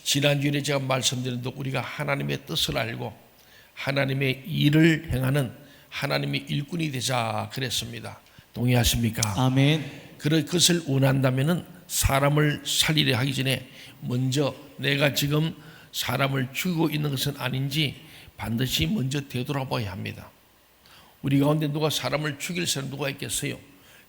지난주에 제가 말씀드린 대로 우리가 하나님의 뜻을 알고 하나님의 일을 행하는 하나님의 일꾼이 되자 그랬습니다. 동의하십니까? 아멘. 그것을 원한다면은 사람을 살리려 하기 전에 먼저 내가 지금 사람을 죽이고 있는 것은 아닌지 반드시 먼저 되돌아봐야 합니다. 우리 가운데 누가 사람을 죽일 사람 누가 있겠어요?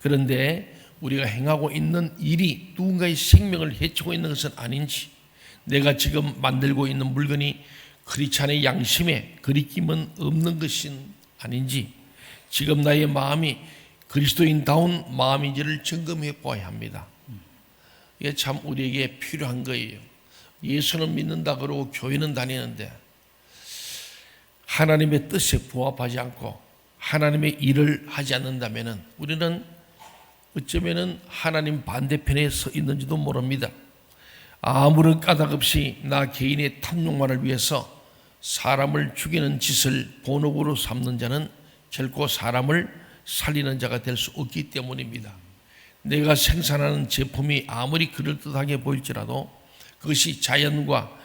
그런데 우리가 행하고 있는 일이 누군가의 생명을 해치고 있는 것은 아닌지, 내가 지금 만들고 있는 물건이 크리스찬의 양심에 거리낌은 없는 것은 아닌지, 지금 나의 마음이 그리스도인다운 마음인지를 점검해 보아야 합니다. 이게 참 우리에게 필요한 거예요. 예수는 믿는다 그러고 교회는 다니는데 하나님의 뜻에 부합하지 않고 하나님의 일을 하지 않는다면 우리는 어쩌면 하나님 반대편에 서 있는지도 모릅니다. 아무런 까닭 없이 나 개인의 탐욕만을 위해서 사람을 죽이는 짓을 본업으로 삼는 자는 결코 사람을 살리는 자가 될 수 없기 때문입니다. 내가 생산하는 제품이 아무리 그럴듯하게 보일지라도 그것이 자연과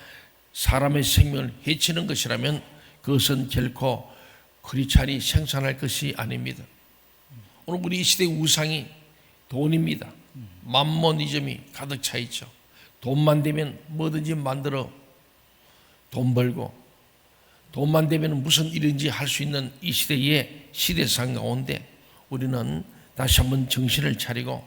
사람의 생명을 해치는 것이라면 그것은 결코 크리스찬이 생산할 것이 아닙니다. 오늘 우리 이 시대의 우상이 돈입니다. 맘모니즘이 가득 차 있죠. 돈만 되면 뭐든지 만들어 돈 벌고, 돈만 되면 무슨 일인지 할 수 있는 이 시대의 시대상 가운데 우리는 다시 한번 정신을 차리고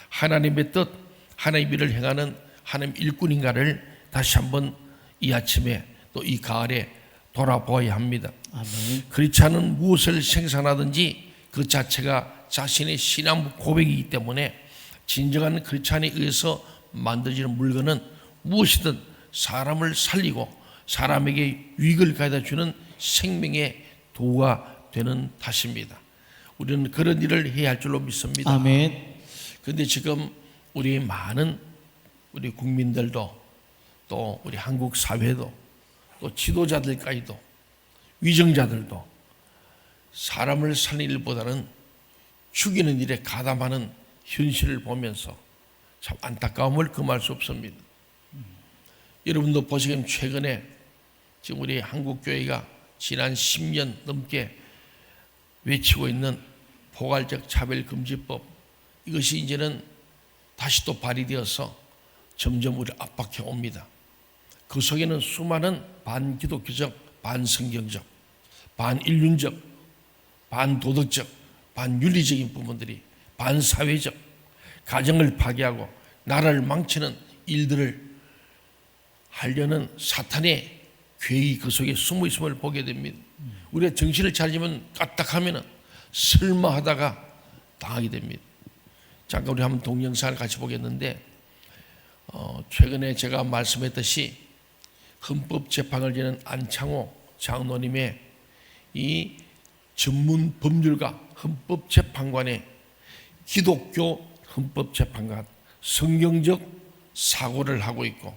하나님의 뜻, 하나님의 일을 행하는 하나님 일꾼인가를 다시 한번 이 아침에 또 이 가을에 돌아보아야 합니다. 아멘. 크리스찬은 무엇을 생산하든지 그 자체가 자신의 신앙 고백이기 때문에 진정한 크리스찬에 의해서 만들어지는 물건은 무엇이든 사람을 살리고 사람에게 유익을 가져다 주는 생명의 도구가 되는 탓입니다. 우리는 그런 일을 해야 할 줄로 믿습니다. 아멘. 그런데 지금 우리 많은 우리 국민들도 또 우리 한국 사회도 또 지도자들까지도 위정자들도 사람을 살리는 일보다는 죽이는 일에 가담하는 현실을 보면서 참 안타까움을 금할 수 없습니다. 여러분도 보시기엔 최근에 지금 우리 한국교회가 지난 10년 넘게 외치고 있는 포괄적 차별금지법, 이것이 이제는 다시 또 발의되어서 점점 우리를 압박해 옵니다. 그 속에는 수많은 반기독교적, 반성경적, 반인륜적, 반도덕적, 반윤리적인 부분들이, 반사회적, 가정을 파괴하고 나라를 망치는 일들을 하려는 사탄의 계획이 그 속에 숨어 있음을 보게 됩니다. 우리가 정신을 차리면 까딱하면 설마 하다가 당하게 됩니다. 잠깐 우리 한번 동영상을 같이 보겠는데, 최근에 제가 말씀했듯이 헌법재판을 지는 안창호 장로님의 이 전문 법률가 헌법재판관의 기독교 헌법재판관 성경적 사고를 하고 있고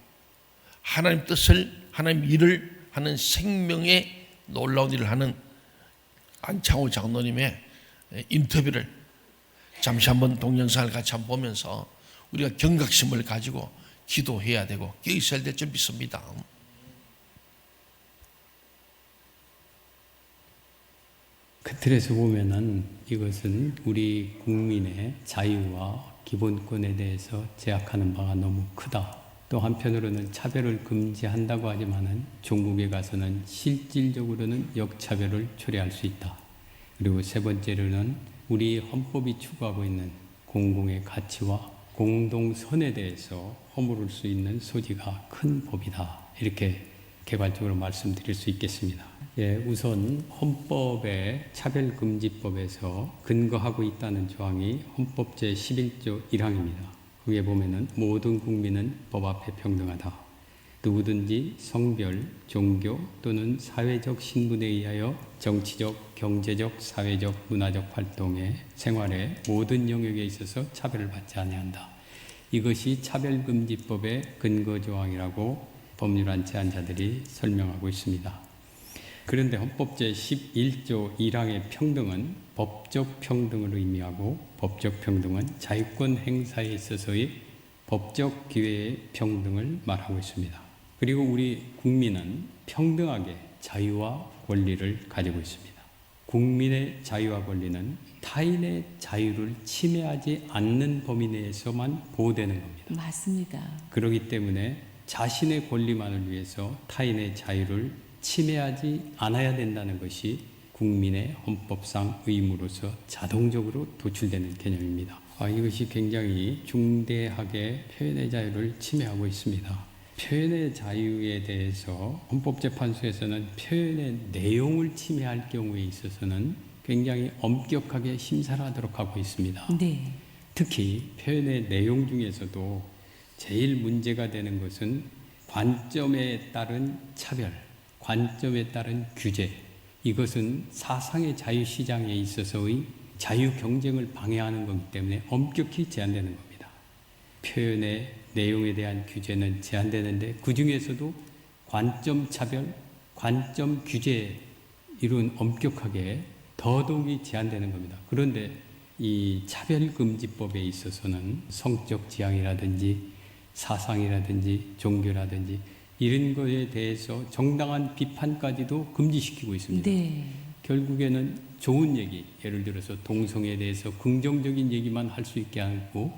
하나님 뜻을, 하나님 일을 하는 생명의 놀라운 일을 하는 안창호 장로님의 인터뷰를 잠시 한번 동영상을 같이 한번 보면서 우리가 경각심을 가지고 기도해야 되고 깨어 있어야 될 줄 믿습니다. 그 틀에서 보면은 이것은 우리 국민의 자유와 기본권에 대해서 제약하는 바가 너무 크다. 또 한편으로는 차별을 금지한다고 하지만은 종국에 가서는 실질적으로는 역차별을 초래할 수 있다. 그리고 세 번째로는 우리 헌법이 추구하고 있는 공공의 가치와 공동선에 대해서 허물을 수 있는 소지가 큰 법이다. 이렇게 개괄적으로 말씀드릴 수 있겠습니다. 우선 헌법의 차별금지법에서 근거하고 있다는 조항이 헌법 제11조 1항입니다. 거기에 보면은 모든 국민은 법 앞에 평등하다. 누구든지 성별, 종교 또는 사회적 신분에 의하여 정치적, 경제적, 사회적, 문화적 활동에 생활의 모든 영역에 있어서 차별을 받지 아니한다. 이것이 차별금지법의 근거조항이라고 법률안 제안자들이 설명하고 있습니다. 그런데 헌법 제11조 1항의 평등은 법적 평등을 의미하고 법적 평등은 자유권 행사에 있어서의 법적 기회의 평등을 말하고 있습니다. 그리고 우리 국민은 평등하게 자유와 권리를 가지고 있습니다. 국민의 자유와 권리는 타인의 자유를 침해하지 않는 범위 내에서만 보호되는 겁니다. 맞습니다. 그렇기 때문에 자신의 권리만을 위해서 타인의 자유를 침해하지 않아야 된다는 것이 국민의 헌법상 의무로서 자동적으로 도출되는 개념입니다. 이것이 굉장히 중대하게 표현의 자유를 침해하고 있습니다. 표현의 자유에 대해서 헌법재판소에서는 표현의 내용을 침해할 경우에 있어서는 굉장히 엄격하게 심사를 하도록 하고 있습니다. 네. 특히 표현의 내용 중에서도 제일 문제가 되는 것은 관점에 따른 차별, 관점에 따른 규제, 이것은 사상의 자유시장에 있어서의 자유 경쟁을 방해하는 것이기 때문에 엄격히 제한되는 겁니다. 표현의 내용에 대한 규제는 제한되는데 그 중에서도 관점 차별, 관점 규제 이런 엄격하게 더더욱이 제한되는 겁니다. 그런데 이 차별금지법에 있어서는 성적 지향이라든지 사상이라든지 종교라든지 이런 것에 대해서 정당한 비판까지도 금지시키고 있습니다. 네. 결국에는 좋은 얘기, 예를 들어서 동성애에 대해서 긍정적인 얘기만 할 수 있게 하고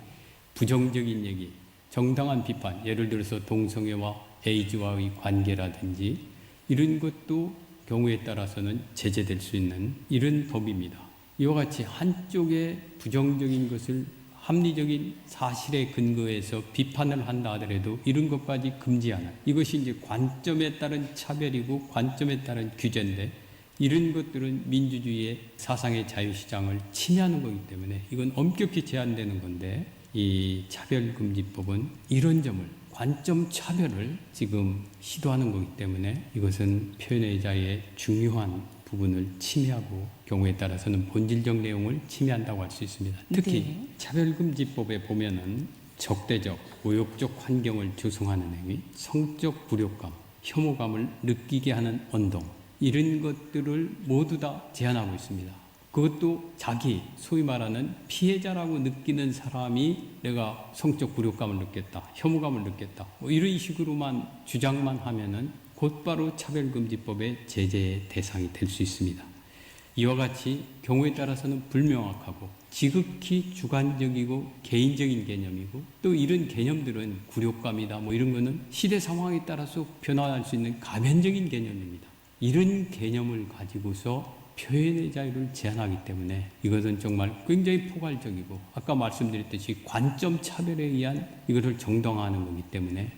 부정적인 얘기, 정당한 비판, 예를 들어서 동성애와 에이즈와의 관계라든지 이런 것도 경우에 따라서는 제재될 수 있는 이런 법입니다. 이와 같이 한쪽에 부정적인 것을 합리적인 사실에 근거해서 비판을 한다 하더라도 이런 것까지 금지하는, 이것이 이제 관점에 따른 차별이고 관점에 따른 규제인데 이런 것들은 민주주의의 사상의 자유시장을 침해하는 거기 때문에 이건 엄격히 제한되는 건데, 이 차별금지법은 이런 점을, 관점 차별을 지금 시도하는 거기 때문에 이것은 표현의 자유의 중요한 부분을 침해하고 경우에 따라서는 본질적 내용을 침해한다고 할 수 있습니다. 특히 네. 차별금지법에 보면은 적대적, 모욕적 환경을 조성하는 행위, 성적 굴욕감, 혐오감을 느끼게 하는 언동, 이런 것들을 모두 다 제한하고 있습니다. 그것도 자기, 소위 말하는 피해자라고 느끼는 사람이 내가 성적 굴욕감을 느꼈다, 혐오감을 느꼈다, 뭐 이런 식으로만 주장만 하면은 곧바로 차별금지법의 제재의 대상이 될 수 있습니다. 이와 같이 경우에 따라서는 불명확하고 지극히 주관적이고 개인적인 개념이고, 또 이런 개념들은 굴욕감이다 뭐 이런 거는 시대 상황에 따라서 변화할 수 있는 가변적인 개념입니다. 이런 개념을 가지고서 표현의 자유를 제한하기 때문에 이것은 정말 굉장히 포괄적이고 아까 말씀드렸듯이 관점 차별에 의한 이것을 정당화하는 거기 때문에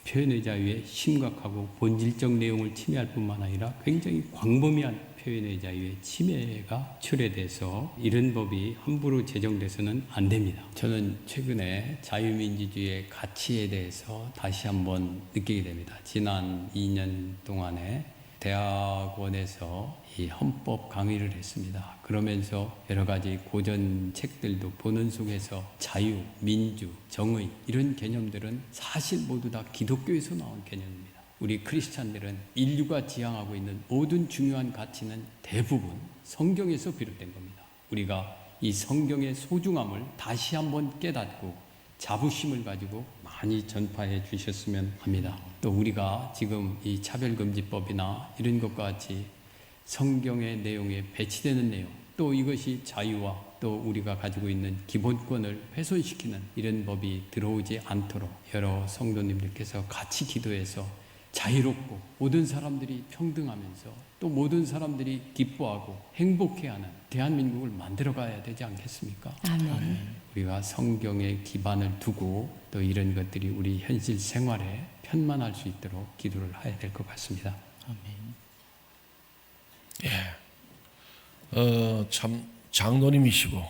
표현의 자유에 심각하고 본질적 내용을 침해할 뿐만 아니라 굉장히 광범위한 표현의 자유의 침해가 초래돼서 이런 법이 함부로 제정돼서는 안 됩니다. 저는 최근에 자유민주주의의 가치에 대해서 다시 한번 느끼게 됩니다. 지난 2년 동안에 대학원에서 이 헌법 강의를 했습니다. 그러면서 여러 가지 고전 책들도 보는 속에서 자유, 민주, 정의 이런 개념들은 사실 모두 다 기독교에서 나온 개념입니다. 우리 크리스찬들은 인류가 지향하고 있는 모든 중요한 가치는 대부분 성경에서 비롯된 겁니다. 우리가 이 성경의 소중함을 다시 한번 깨닫고 자부심을 가지고 많이 전파해 주셨으면 합니다. 또 우리가 지금 이 차별금지법이나 이런 것과 같이 성경의 내용에 배치되는 내용, 또 이것이 자유와 또 우리가 가지고 있는 기본권을 훼손시키는 이런 법이 들어오지 않도록 여러 성도님들께서 같이 기도해서 자유롭고 모든 사람들이 평등하면서 또 모든 사람들이 기뻐하고 행복해하는 대한민국을 만들어가야 되지 않겠습니까? 아멘. 우리가 성경에 기반을 두고 또 이런 것들이 우리 현실 생활에 편만할 수 있도록 기도를 해야 될 것 같습니다. 참 장로님이시고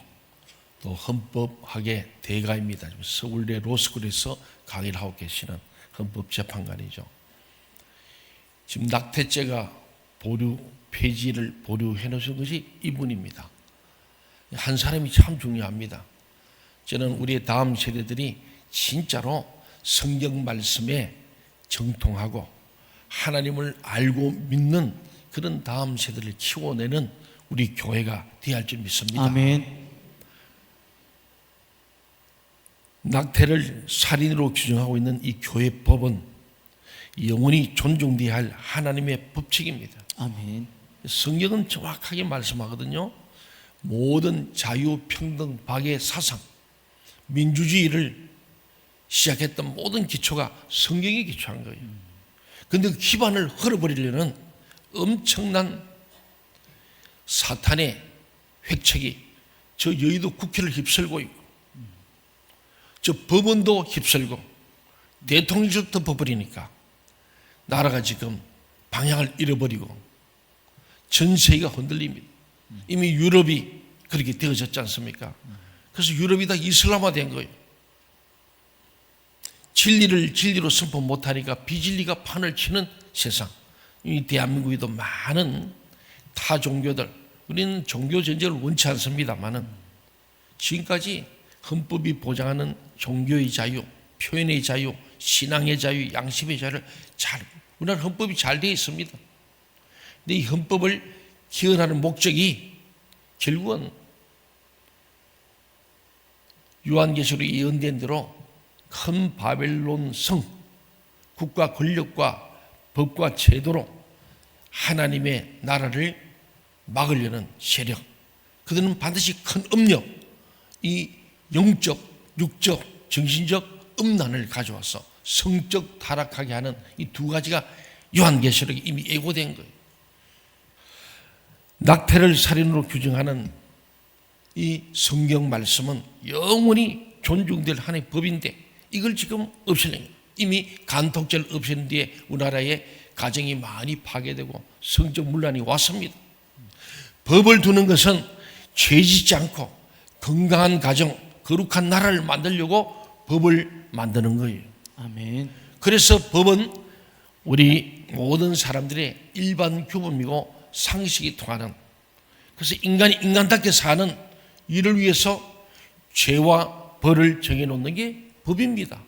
또 헌법학의 대가입니다. 서울대 로스쿨에서 강의를 하고 계시는 헌법재판관이죠. 지금 낙태죄가 폐지를 보류해 놓으신 것이 이분입니다. 한 사람이 참 중요합니다. 저는 우리의 다음 세대들이 진짜로 성경 말씀에 정통하고 하나님을 알고 믿는 그런 다음 세대를 키워내는 우리 교회가 되어야 할 줄 믿습니다. 아멘. 낙태를 살인으로 규정하고 있는 이 교회법은 영원히 존중되어야 할 하나님의 법칙입니다. 아멘. 성경은 정확하게 말씀하거든요. 모든 자유평등 박의 사상, 민주주의를 시작했던 모든 기초가 성경에 기초한 거예요. 그런데 그 기반을 헐어버리려는 엄청난 사탄의 획책이 저 여의도 국회를 휩쓸고 있고, 저 법원도 휩쓸고, 대통령도 덮어버리니까 나라가 지금 방향을 잃어버리고 전 세계가 흔들립니다. 이미 유럽이 그렇게 되어졌지 않습니까? 그래서 유럽이 다 이슬람화된 거예요. 진리를 진리로 선포 못하니까 비진리가 판을 치는 세상. 이 대한민국에도 많은 타 종교들, 우리는 종교 전쟁을 원치 않습니다만은 지금까지 헌법이 보장하는 종교의 자유, 표현의 자유, 신앙의 자유, 양심의 자유를 우리나라 헌법이 잘 되어 있습니다. 근데 이 헌법을 기원하는 목적이 결국은 요한계시록에 예언된 대로 큰 바벨론 성, 국가 권력과 법과 제도로 하나님의 나라를 막으려는 세력, 그들은 반드시 큰 음력, 이 영적, 육적, 정신적 음란을 가져와서 성적 타락하게 하는 이 두 가지가 요한계시록에 이미 예고된 거예요. 낙태를 살인으로 규정하는 이 성경 말씀은 영원히 존중될 하나의 법인데 이걸 지금 없애려는 거예요. 이미 간통죄를 없애는 뒤에 우리나라의 가정이 많이 파괴되고 성적 문란이 왔습니다. 법을 두는 것은 죄짓지 않고 건강한 가정, 거룩한 나라를 만들려고 법을 만드는 거예요. 아멘. 그래서 법은 우리 모든 사람들의 일반 규범이고 상식이 통하는, 그래서 인간이 인간답게 사는 일을 위해서 죄와 벌을 정해놓는 게 법입니다.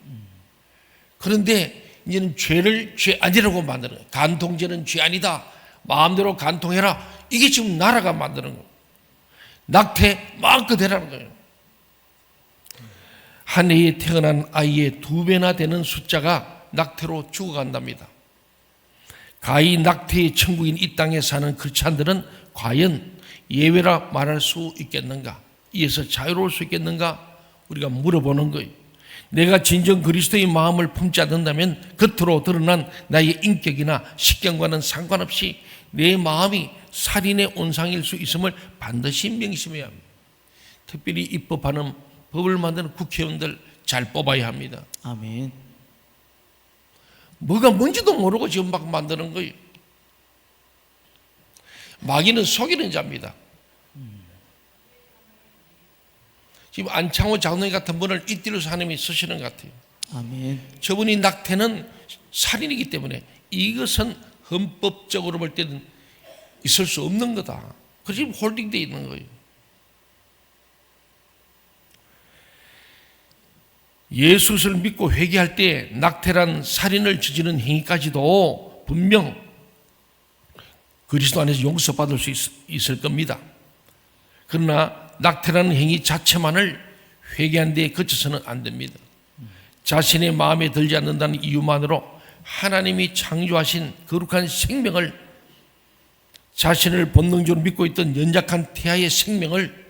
그런데 이제는 죄를 죄 아니라고 만드는 거예요. 간통죄는 죄 아니다, 마음대로 간통해라, 이게 지금 나라가 만드는 거예요. 낙태 마음껏 해라는 거예요. 한 해에 태어난 아이의 2배나 되는 숫자가 낙태로 죽어간답니다. 가히 낙태의 천국인 이 땅에 사는 크리스찬들은 과연 예외라 말할 수 있겠는가? 이에서 자유로울 수 있겠는가? 우리가 물어보는 거예요. 내가 진정 그리스도의 마음을 품지 않는다면 겉으로 드러난 나의 인격이나 식견과는 상관없이 내 마음이 살인의 온상일 수 있음을 반드시 명심해야 합니다. 특별히 입법하는 법을 만드는 국회의원들 잘 뽑아야 합니다. 아멘. 뭐가 뭔지도 모르고 지금 막 만드는 거예요. 마귀는 속이는 자입니다. 지금 안창호 장로님 같은 분을 이띠로서 하나님이 쓰시는 것 같아요. 아멘. 저분이 낙태는 살인이기 때문에 이것은 헌법적으로 볼 때는 있을 수 없는 거다. 그래서 지금 홀딩되어 있는 거예요. 예수를 믿고 회개할 때 낙태란 살인을 저지르는 행위까지도 분명 그리스도 안에서 용서받을 수 있을 겁니다. 그러나 낙태라는 행위 자체만을 회개한 데에 그쳐서는 안 됩니다. 자신의 마음에 들지 않는다는 이유만으로 하나님이 창조하신 거룩한 생명을, 자신을 본능적으로 믿고 있던 연약한 태아의 생명을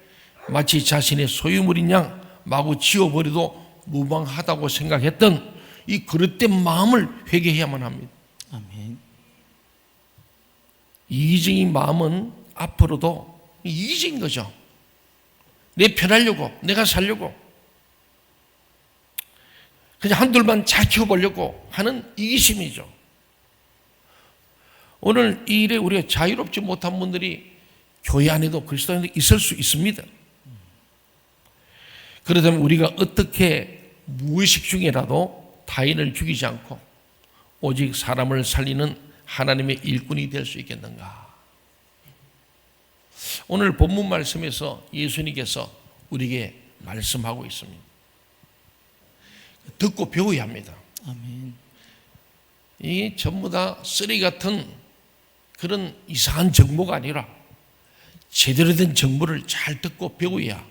마치 자신의 소유물인 양 마구 지워버려도 무방하다고 생각했던 이 그릇된 마음을 회개해야만 합니다. 아멘. 이기적인 마음은 앞으로도 이기적인 거죠. 내 편하려고, 내가 살려고, 그냥 한둘만 잘 키워보려고 하는 이기심이죠. 오늘 이 일에 우리가 자유롭지 못한 분들이 교회 안에도 그리스도 안에도 있을 수 있습니다. 그러다면 우리가 어떻게 무의식 중에라도 타인을 죽이지 않고 오직 사람을 살리는 하나님의 일꾼이 될 수 있겠는가? 오늘 본문 말씀에서 예수님께서 우리에게 말씀하고 있습니다. 듣고 배워야 합니다. 아멘. 이게 전부 다 쓰레기 같은 그런 이상한 정보가 아니라 제대로 된 정보를 잘 듣고 배워야.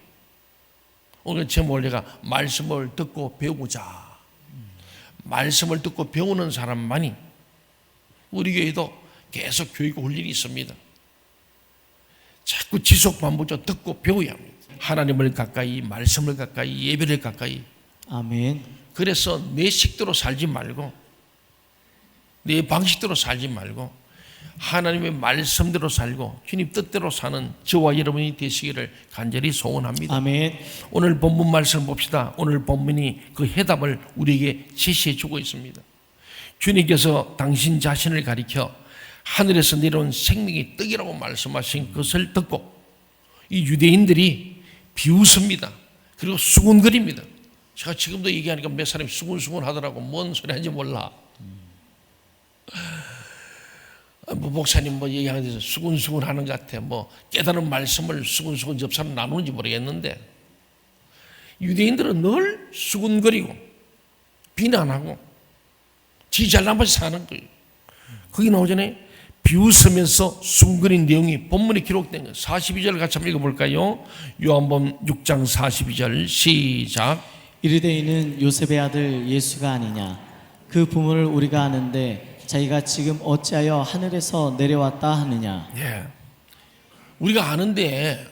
오늘 제 원래가 말씀을 듣고 배우자. 말씀을 듣고 배우는 사람만이 우리 교회도 계속 교육 훈련이 있습니다. 자꾸 지속 반복적으로 듣고 배워야 합니다. 하나님을 가까이, 말씀을 가까이, 예배를 가까이. 아멘. 그래서 내 식대로 살지 말고, 내 방식대로 살지 말고 하나님의 말씀대로 살고 주님 뜻대로 사는 저와 여러분이 되시기를 간절히 소원합니다. 아멘. 오늘 본문 말씀 봅시다. 오늘 본문이 그 해답을 우리에게 제시해 주고 있습니다. 주님께서 당신 자신을 가리켜 하늘에서 내려온 생명의 떡이라고 말씀하신 것을 듣고 이 유대인들이 비웃습니다. 그리고 수군거립니다. 제가 지금도 얘기하니까 몇 사람이 수군수군 하더라고. 뭔 소리 하는지 몰라. 뭐 목사님 뭐 얘기하는 데서 수군수군 하는 것 같아. 뭐 깨달은 말씀을 수군수군 접사로 나누는지 모르겠는데 유대인들은 늘 수군거리고 비난하고 지 잘난 맛이 사는 거예요. 거기 나오잖아요. 비웃으면서 수군거린 내용이 본문에 기록된 거예요. 42절 같이 한번 읽어볼까요? 요한복음 6장 42절 시작. 이르되 이는 요셉의 아들 예수가 아니냐. 그 부모를 우리가 아는데 자기가 지금 어찌하여 하늘에서 내려왔다 하느냐. 예, 우리가 아는데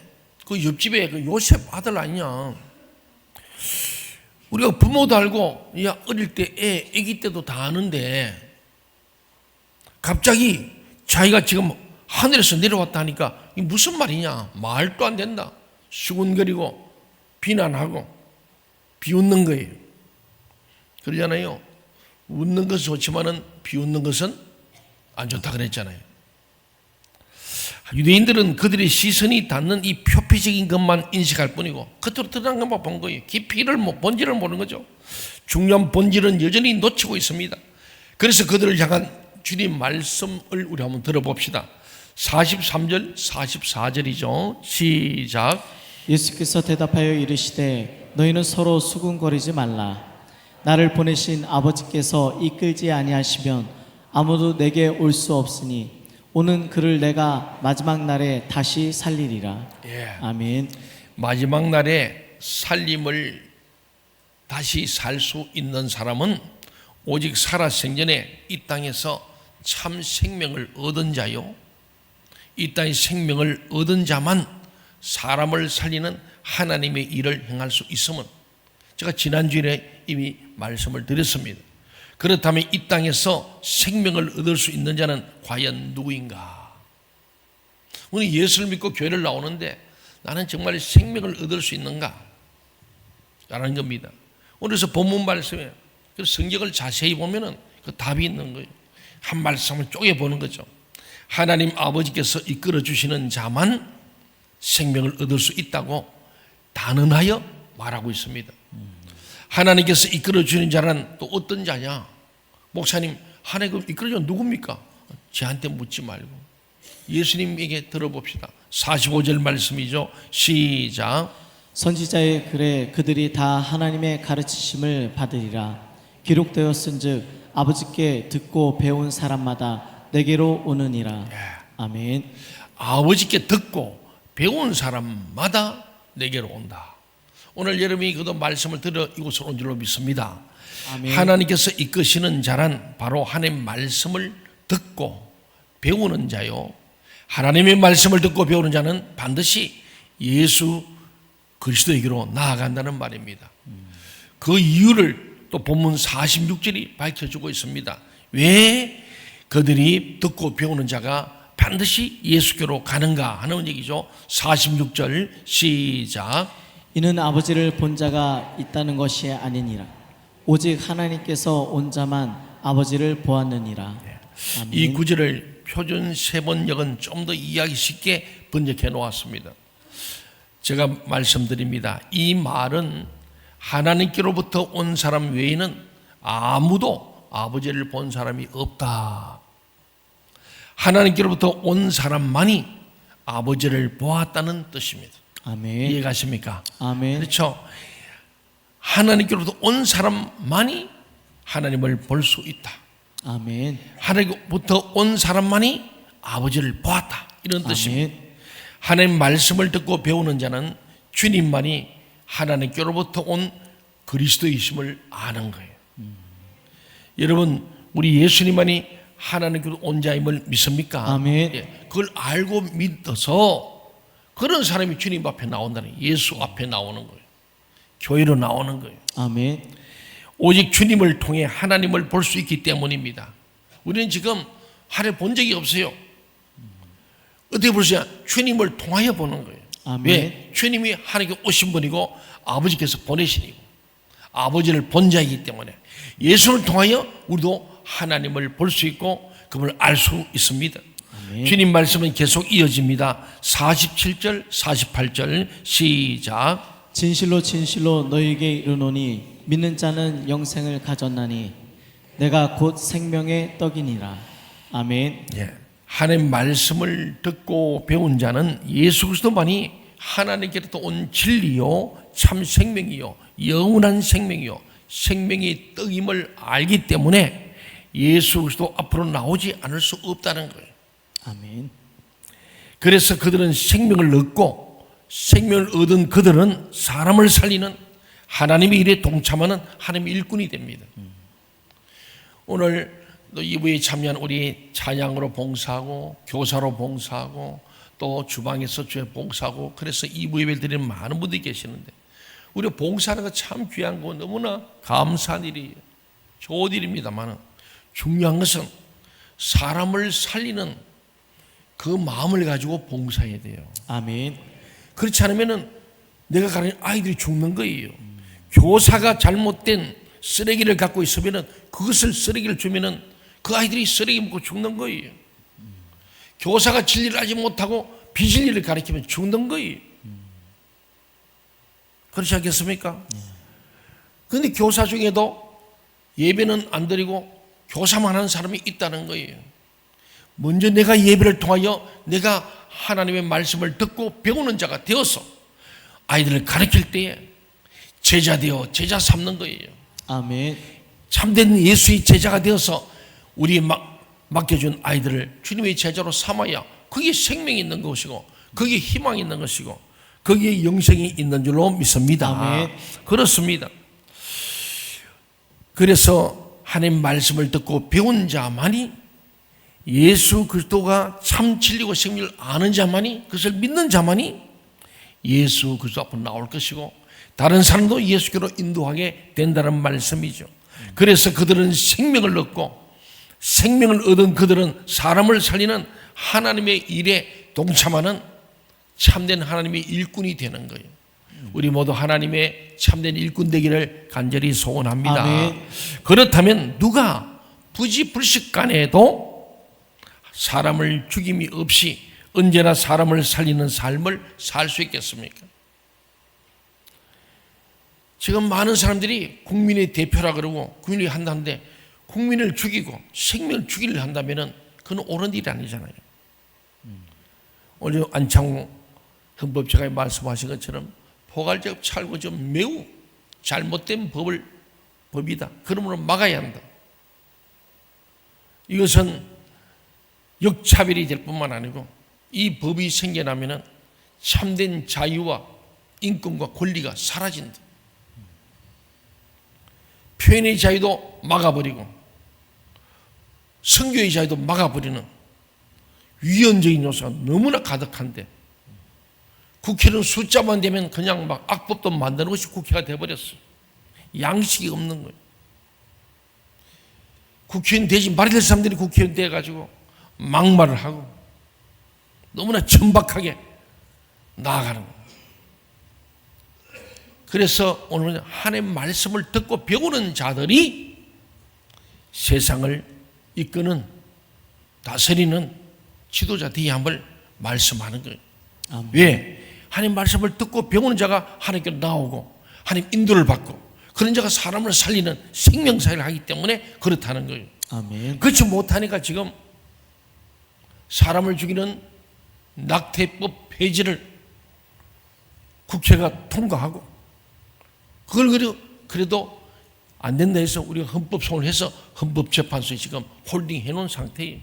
그 옆집에 그 요셉 아들 아니냐. 우리가 부모도 알고 야 어릴 때 아기 때도 다 아는데 갑자기 자기가 지금 하늘에서 내려왔다 하니까 이게 무슨 말이냐. 말도 안 된다. 수군거리고 비난하고 비웃는 거예요. 그러잖아요. 웃는 것은 좋지만은 비웃는 것은 안 좋다 그랬잖아요. 유대인들은 그들의 시선이 닿는 이 표피적인 것만 인식할 뿐이고 겉으로 드러난 것만 본 거예요. 깊이를 본질을 모르는 거죠. 중요한 본질은 여전히 놓치고 있습니다. 그래서 그들을 향한 주님 말씀을 우리 한번 들어봅시다. 43절 44절이죠. 시작. 예수께서 대답하여 이르시되 너희는 서로 수군거리지 말라. 나를 보내신 아버지께서 이끌지 아니하시면 아무도 내게 올 수 없으니 오는 그를 내가 마지막 날에 다시 살리리라. 예. 아멘. 마지막 날에 살림을 다시 살 수 있는 사람은 오직 살아 생전에 이 땅에서 참 생명을 얻은 자요, 이 땅의 생명을 얻은 자만 사람을 살리는 하나님의 일을 행할 수 있음은 제가 지난주에 이미 말씀을 드렸습니다. 그렇다면 이 땅에서 생명을 얻을 수 있는 자는 과연 누구인가? 오늘 예수를 믿고 교회를 나오는데 나는 정말 생명을 얻을 수 있는가? 라는 겁니다. 오늘서 본문 말씀에 성경을 자세히 보면은 그 답이 있는 거예요. 한 말씀을 쪼개보는 거죠. 하나님 아버지께서 이끌어 주시는 자만 생명을 얻을 수 있다고 단언하여 말하고 있습니다. 하나님께서 이끌어 주는 자는 또 어떤 자냐? 목사님, 하나님 이끌어 주는 누굽니까? 저한테 묻지 말고 예수님에게 들어봅시다. 45절 말씀이죠. 시작. 선지자의 글에 그들이 다 하나님의 가르치심을 받으리라. 기록되었은즉 아버지께 듣고 배운 사람마다 내게로 오느니라. 아멘. 아버지께 듣고 배운 사람마다 내게로 온다. 오늘 여러분이 그도 말씀을 들어 이곳으로 온 줄로 믿습니다. 아멘. 하나님께서 이끄시는 자란 바로 하나님의 말씀을 듣고 배우는 자요. 하나님의 말씀을 듣고 배우는 자는 반드시 예수 그리스도에게로 나아간다는 말입니다. 그 이유를 또 본문 46절이 밝혀주고 있습니다. 왜 그들이 듣고 배우는 자가 반드시 예수께로 가는가 하는 얘기죠. 46절 시작. 이는 아버지를 본 자가 있다는 것이 아니니라. 오직 하나님께서 온 자만 아버지를 보았느니라. 아멘. 이 구절을 표준 세번역은 좀 더 이해하기 쉽게 번역해 놓았습니다. 제가 말씀드립니다. 이 말은 하나님께로부터 온 사람 외에는 아무도 아버지를 본 사람이 없다. 하나님께로부터 온 사람만이 아버지를 보았다는 뜻입니다. 아멘. 이해가십니까? 아멘. 그렇죠. 하나님께로부터 온 사람만이 하나님을 볼 수 있다. 아멘. 하나님부터 온 사람만이 아버지를 보았다. 이런 뜻입니다. 아멘. 하나님 말씀을 듣고 배우는 자는 주님만이 하나님께로부터 온 그리스도이심을 아는 거예요. 여러분, 우리 예수님만이 하나님께로 온 자임을 믿습니까? 아멘. 예, 그걸 알고 믿어서 그런 사람이 주님 앞에 나온다는, 예수 앞에 나오는 거예요. 교회로 나오는 거예요. 아멘. 오직 주님을 통해 하나님을 볼 수 있기 때문입니다. 우리는 지금 하나님 본 적이 없어요. 어떻게 보세요? 주님을 통하여 보는 거예요. 아멘. 왜? 주님이 하나님께 오신 분이고 아버지께서 보내시니고 아버지를 본 자이기 때문에 예수를 통하여 우리도 하나님을 볼 수 있고 그분을 알 수 있습니다. 아멘. 주님 말씀은 계속 이어집니다. 47절 48절 시작. 진실로 진실로 너희에게 이르노니 믿는 자는 영생을 가졌나니 내가 곧 생명의 떡이니라. 아멘. 예. 하나님 말씀을 듣고 배운 자는 예수 그리스도만이 하나님께로부터 온 진리요 참 생명이요 영원한 생명이요 생명의 떡임을 알기 때문에 예수 그리스도 앞으로 나오지 않을 수 없다는 거예요. 아멘. 그래서 그들은 생명을 얻고 생명을 얻은 그들은 사람을 살리는 하나님의 일에 동참하는 하나님의 일꾼이 됩니다. 오늘 또 2부에 참여한 우리 찬양으로 봉사하고 교사로 봉사하고 또 주방에서 주에 봉사하고 그래서 2부 예배를 드리는 많은 분들이 계시는데 우리 봉사하는 거 참 귀한 거 너무나 감사한 일이에요. 좋은 일입니다만 중요한 것은 사람을 살리는 그 마음을 가지고 봉사해야 돼요. 아멘. 그렇지 않으면 내가 가르치는 아이들이 죽는 거예요. 교사가 잘못된 쓰레기를 갖고 있으면 그것을 쓰레기를 주면 그 아이들이 쓰레기 먹고 죽는 거예요. 교사가 진리를 알지 못하고 비진리를 가르치면 죽는 거예요. 그렇지 않겠습니까? 그런데 교사 중에도 예배는 안 드리고 교사만 하는 사람이 있다는 거예요. 먼저 내가 예배를 통하여 내가 하나님의 말씀을 듣고 배우는 자가 되어서 아이들을 가르칠 때에 제자 되어 제자 삼는 거예요. 아멘. 참된 예수의 제자가 되어서 우리 맡겨준 아이들을 주님의 제자로 삼아야 그게 생명이 있는 것이고 그게 희망이 있는 것이고 거기에 영생이 있는 줄로 믿습니다. 아멘. 그렇습니다. 그래서 하나님 말씀을 듣고 배운 자만이 예수 그리스도가 참 진리고 생명을 아는 자만이 그것을 믿는 자만이 예수 그리스도 앞으로 나올 것이고 다른 사람도 예수께로 인도하게 된다는 말씀이죠. 그래서 그들은 생명을 얻고 생명을 얻은 그들은 사람을 살리는 하나님의 일에 동참하는 참된 하나님의 일꾼이 되는 거예요. 우리 모두 하나님의 참된 일꾼 되기를 간절히 소원합니다. 아멘. 그렇다면 누가 부지불식간에도 사람을 죽임이 없이 언제나 사람을 살리는 삶을 살 수 있겠습니까? 지금 많은 사람들이 국민의 대표라 그러고 국민이 한다는데 국민을 죽이고 생명을 죽이려 한다면 그건 옳은 일이 아니잖아요. 오늘 안창호 헌법재판이 말씀하신 것처럼 포괄적 찰고좀 매우 잘못된 법이다. 그러므로 막아야 한다. 이것은 역차별이 될 뿐만 아니고 이 법이 생겨나면 참된 자유와 인권과 권리가 사라진다. 표현의 자유도 막아버리고 선교의 자유도 막아버리는 위헌적인 요소가 너무나 가득한데 국회는 숫자만 되면 그냥 막 악법도 만드는 것이 국회가 되어버렸어요. 양식이 없는 거예요. 국회의원 되지 말아야 될 사람들이 국회의원 돼가지고 막말을 하고 너무나 천박하게 나아가는 거예요. 그래서 오늘은 하나님의 말씀을 듣고 배우는 자들이 세상을 이끄는 다스리는 지도자 되어야 함을 말씀하는 거예요. 아멘. 왜? 하나님 말씀을 듣고 배우는 자가 하나님께 나오고 하나님 인도를 받고 그런 자가 사람을 살리는 생명사를 하기 때문에 그렇다는 거예요. 아멘. 그렇지 못하니까 지금 사람을 죽이는 낙태법 폐지를 국회가 통과하고 그걸 그래도 안 된다 해서 우리가 헌법소원을 해서 헌법재판소에 지금 홀딩해 놓은 상태예요.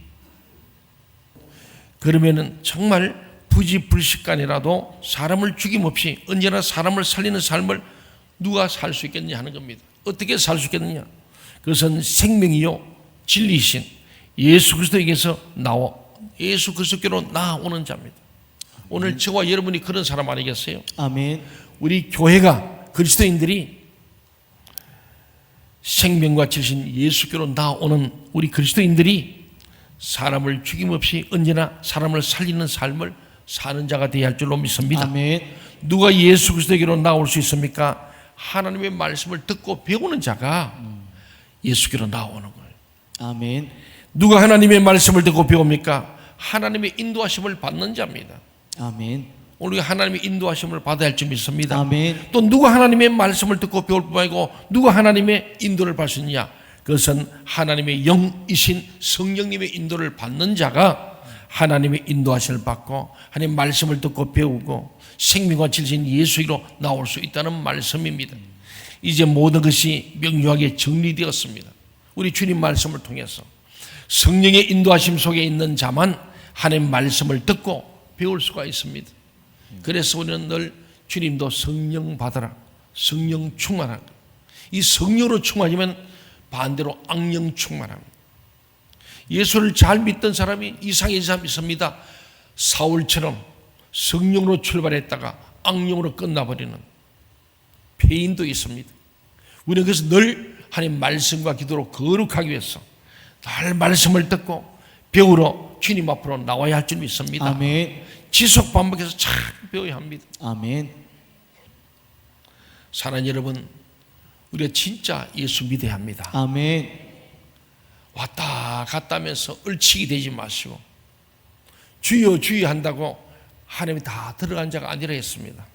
그러면은 정말 부지불식간이라도 사람을 죽임없이 언제나 사람을 살리는 삶을 누가 살 수 있겠느냐 하는 겁니다. 어떻게 살 수 있겠느냐? 그것은 생명이요 진리이신 예수 그리스도에게서 예수 그리스도께로 나오는 자입니다. 오늘 저와 여러분이 그런 사람 아니겠어요? 아멘. 우리 교회가 그리스도인들이 생명과 질신 예수께로 나오는 우리 그리스도인들이 사람을 죽임없이 언제나 사람을 살리는 삶을 사는 자가 되어야 할 줄로 믿습니다. 아멘. 누가 예수 그리스도에게로 나올 수 있습니까? 하나님의 말씀을 듣고 배우는 자가 예수께로 나오는 거예요. 아멘. 누가 하나님의 말씀을 듣고 배웁니까? 하나님의 인도하심을 받는 자입니다. 아멘. 오늘 하나님의 인도하심을 받아야 할 줄 믿습니다. 아멘. 또 누가 하나님의 말씀을 듣고 배울 뿐만 아니고 누가 하나님의 인도를 받을 수 있느냐? 그것은 하나님의 영이신 성령님의 인도를 받는 자가 하나님의 인도하심을 받고 하나님의 말씀을 듣고 배우고 생명과 진리신 예수로 나올 수 있다는 말씀입니다. 이제 모든 것이 명료하게 정리되었습니다. 우리 주님 말씀을 통해서 성령의 인도하심 속에 있는 자만 하나님의 말씀을 듣고 배울 수가 있습니다. 그래서 우리는 늘 주님도 성령 받아라, 성령 충만하라. 이 성령으로 충만하면 반대로 악령 충만합니다. 예수를 잘 믿던 사람이 이상한 사람이 있습니다. 사울처럼 성령으로 출발했다가 악령으로 끝나버리는 폐인도 있습니다. 우리는 그래서 늘 하나님 말씀과 기도로 거룩하기 위해서 늘 말씀을 듣고 배우러 주님 앞으로 나와야 할 줄 믿습니다. 아멘. 지속 반복해서 잘 배워야 합니다. 아멘. 사랑하는 여러분, 우리가 진짜 예수 믿어야 합니다. 아멘. 왔다 갔다 하면서 얼치기 되지 마시고 주여 주여 한다고 하나님이 다 들어간 자가 아니라 했습니다.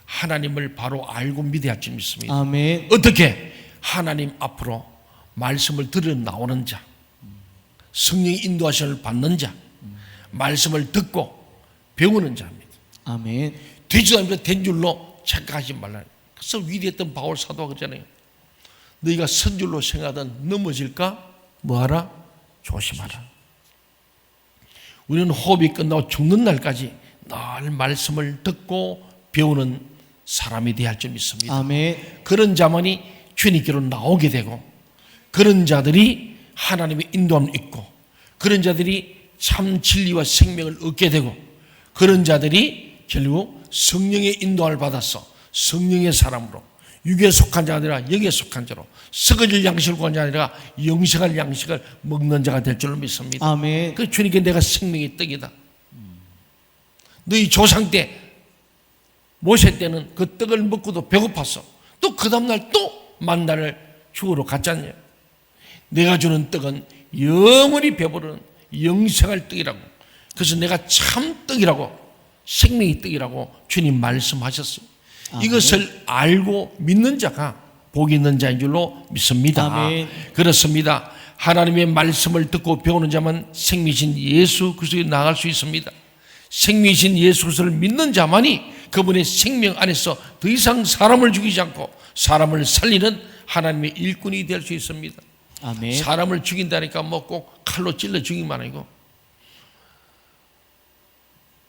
하나님을 바로 알고 믿어야 할 줄 믿습니다. 아멘. 어떻게? 하나님 앞으로 말씀을 들어 나오는 자, 성령의 인도하심을 받는 자, 말씀을 듣고 배우는 자입니다. 아멘. 되지도 않으면서 된 줄로 착각하지 말라. 그래서 위대했던 바울 사도가 그러잖아요. 너희가 선 줄로 생각하던 넘어질까? 뭐하라? 조심하라. 우리는 호흡이 끝나고 죽는 날까지 늘 말씀을 듣고 배우는 사람이 되어야 할 줄 믿습니다. 아멘. 그런 자만이 주님께로 나오게 되고 그런 자들이 하나님의 인도함을 입고 그런 자들이 참 진리와 생명을 얻게 되고 그런 자들이 결국 성령의 인도함을 받아서 성령의 사람으로 육에 속한 자가 아니라 영에 속한 자로 썩어질 양식을 구한 자가 아니라 영생할 양식을 먹는 자가 될 줄로 믿습니다. 아멘. 그 주님께 내가 생명의 떡이다. 너희 조상 때 모세 때는 그 떡을 먹고도 배고팠어. 또 그 다음날 또 만나를 죽으러 갔잖아요. 내가 주는 떡은 영원히 배부르는 영생할 떡이라고. 그래서 내가 참 떡이라고 생명의 떡이라고 주님 말씀하셨어요. 이것을 알고 믿는 자가 복이 있는 자인 줄로 믿습니다. 아멘. 그렇습니다. 하나님의 말씀을 듣고 배우는 자만 생명이신 예수 그리스도에 나아갈 수 있습니다. 생명이신 예수 그리스도를 믿는 자만이 그분의 생명 안에서 더 이상 사람을 죽이지 않고 사람을 살리는 하나님의 일꾼이 될 수 있습니다. 아멘. 사람을 죽인다니까 뭐 꼭 칼로 찔러 죽이면 아니고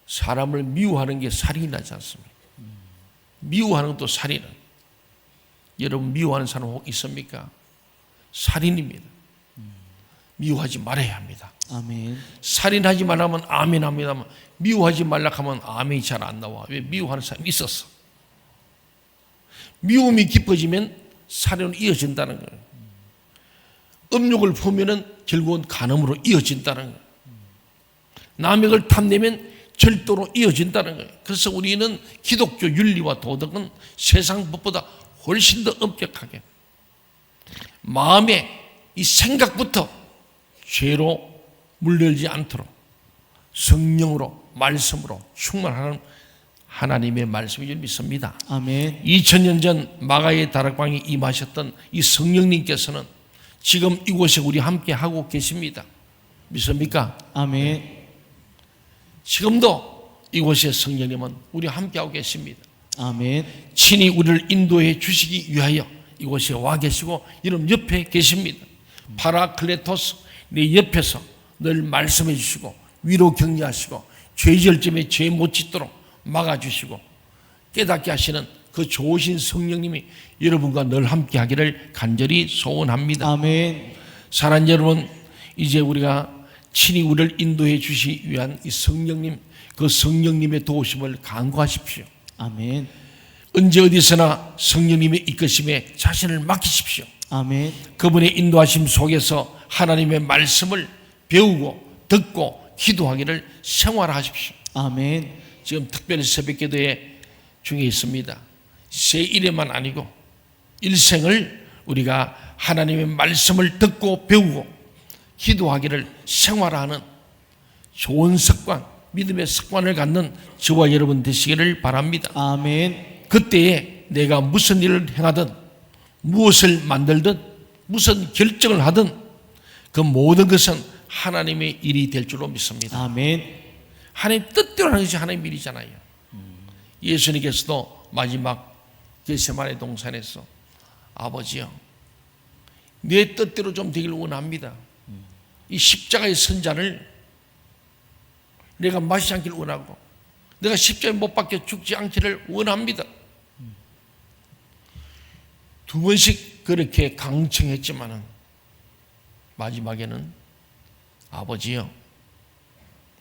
사람을 미워하는 게 살인이 나지 않습니까? 미워하는 것도 살인은. 여러분 미워하는 사람 혹 있습니까? 살인입니다. 미워하지 말아야 합니다. 아멘. 살인하지 말라면 아멘 합니다만 미워하지 말라 하면 아멘이 잘 안 나와. 왜? 미워하는 사람이 있었어. 미움이 깊어지면 살인으로 이어진다는 거예요. 음욕을 품으면 결국은 간음으로 이어진다는 거예요. 남의 걸 탐내면 절도로 이어진다는 거예요. 그래서 우리는 기독교 윤리와 도덕은 세상 법보다 훨씬 더 엄격하게 마음의 이 생각부터 죄로 물들지 않도록 성령으로 말씀으로 충만하는 하나님의 말씀을 믿습니다. 아멘. 2000년 전 마가의 다락방에 임하셨던 이 성령님께서는 지금 이곳에 우리 함께 하고 계십니다. 믿습니까? 아멘. 지금도 이곳에 성령님은 우리 함께 하고 계십니다. 아멘. 친히 우리를 인도해 주시기 위하여 이곳에 와 계시고 여러분 옆에 계십니다. 파라클레토스 내 옆에서 늘 말씀해 주시고 위로 격려하시고 죄지을쯤에 죄 못 짓도록 막아주시고 깨닫게 하시는 그 좋으신 성령님이 여러분과 늘 함께 하기를 간절히 소원합니다. 아멘. 사랑하는 여러분, 이제 우리가 친히 우리를 인도해 주시기 위한 이 성령님, 그 성령님의 도우심을 간구하십시오. 아멘. 언제 어디서나 성령님의 이끄심에 자신을 맡기십시오. 아멘. 그분의 인도하심 속에서 하나님의 말씀을 배우고 듣고 기도하기를 생활하십시오. 아멘. 지금 특별히 새벽기도회 중에 있습니다. 새 일에만 아니고 일생을 우리가 하나님의 말씀을 듣고 배우고 기도하기를 생활하는 좋은 습관, 믿음의 습관을 갖는 저와 여러분 되시기를 바랍니다. 아멘. 그때에 내가 무슨 일을 행하든 무엇을 만들든 무슨 결정을 하든 그 모든 것은 하나님의 일이 될 줄로 믿습니다. 아멘. 하나님 뜻대로 하는 것이 하나님의 일이잖아요. 예수님께서도 마지막 겟세마네 동산에서 아버지요, 내 뜻대로 좀 되길 원합니다. 이 십자가의 선잔을 내가 마시지 않기를 원하고 내가 십자가에 못 박혀 죽지 않기를 원합니다. 두 번씩 그렇게 강청했지만은 마지막에는 아버지요,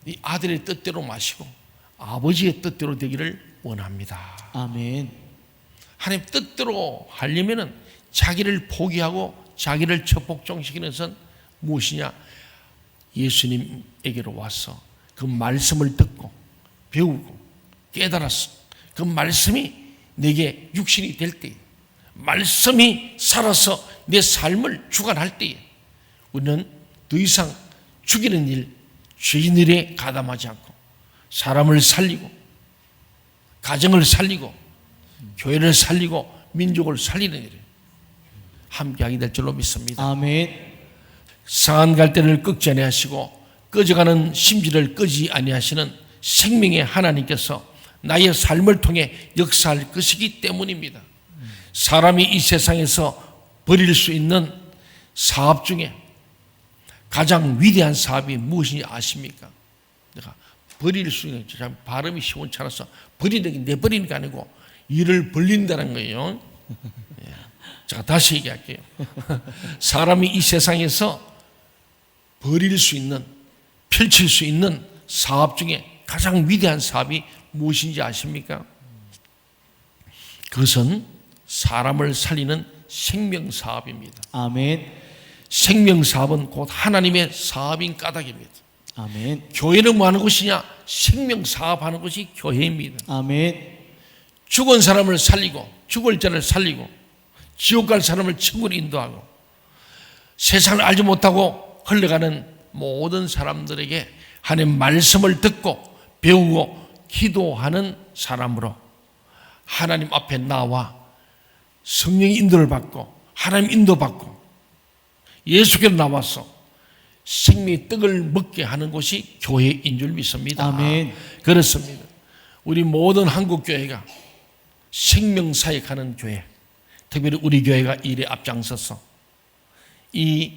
이 아들의 뜻대로 마시고 아버지의 뜻대로 되기를 원합니다. 아멘. 하나님 뜻대로 하려면은 자기를 포기하고 자기를 적복종시키는 것은 무엇이냐? 예수님에게로 와서 그 말씀을 듣고 배우고 깨달았어. 그 말씀이 내게 육신이 될 때에, 말씀이 살아서 내 삶을 주관할 때에 우리는 더 이상 죽이는 일, 죄인 일에 가담하지 않고 사람을 살리고 가정을 살리고 교회를 살리고 민족을 살리는 일에 함께하게 될 줄로 믿습니다. 아멘. 상한 갈대를 꺾지 아니하시고 꺼져가는 심지를 끄지 아니하시는 생명의 하나님께서 나의 삶을 통해 역사할 것이기 때문입니다. 사람이 이 세상에서 버릴 수 있는 사업 중에 가장 위대한 사업이 무엇인지 아십니까? 내가 버릴 수 있는, 참 발음이 시원치 않아서 버리는 게 내버리는 게 아니고 일을 벌린다는 거예요. 제가 다시 얘기할게요. 사람이 이 세상에서 버릴 수 있는, 펼칠 수 있는 사업 중에 가장 위대한 사업이 무엇인지 아십니까? 그것은 사람을 살리는 생명사업입니다. 아멘. 생명사업은 곧 하나님의 사업인 까닭입니다. 아멘. 교회는 뭐 하는 곳이냐? 생명사업하는 것이 교회입니다. 아멘. 죽은 사람을 살리고 죽을 자를 살리고 지옥 갈 사람을 천국으로 인도하고 세상을 알지 못하고 흘러가는 모든 사람들에게 하나님의 말씀을 듣고 배우고 기도하는 사람으로 하나님 앞에 나와 성령의 인도를 받고 하나님 인도받고 예수께로 나와서 생명의 떡을 먹게 하는 것이 교회인 줄 믿습니다. 아멘. 그렇습니다. 우리 모든 한국교회가 생명사역하는 교회, 특별히 우리 교회가 이 일에 앞장서서 이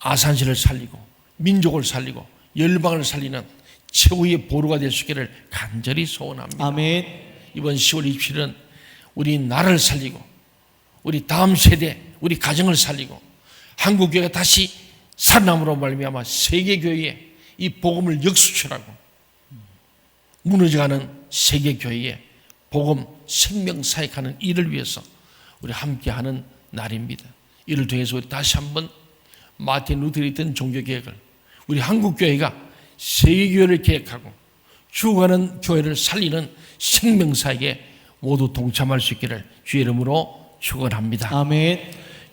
아산시를 살리고 민족을 살리고 열방을 살리는 최후의 보루가 될 수 있기를 간절히 소원합니다. 아멘. 이번 10월 27일은 우리 나라를 살리고 우리 다음 세대, 우리 가정을 살리고 한국교회가 다시 살아남으로 말미암아 세계교회에 이 복음을 역수출하고 무너져가는 세계교회에 복음 생명사역하는 일을 위해서 우리 함께하는 날입니다. 이를 통해서 우리 다시 한번 마틴 루터가 있던 종교개혁을 우리 한국교회가 세계교회를 계획하고 죽어가는 교회를 살리는 생명사역에 모두 동참할 수 있기를 주의 이름으로 축원합니다. 아멘.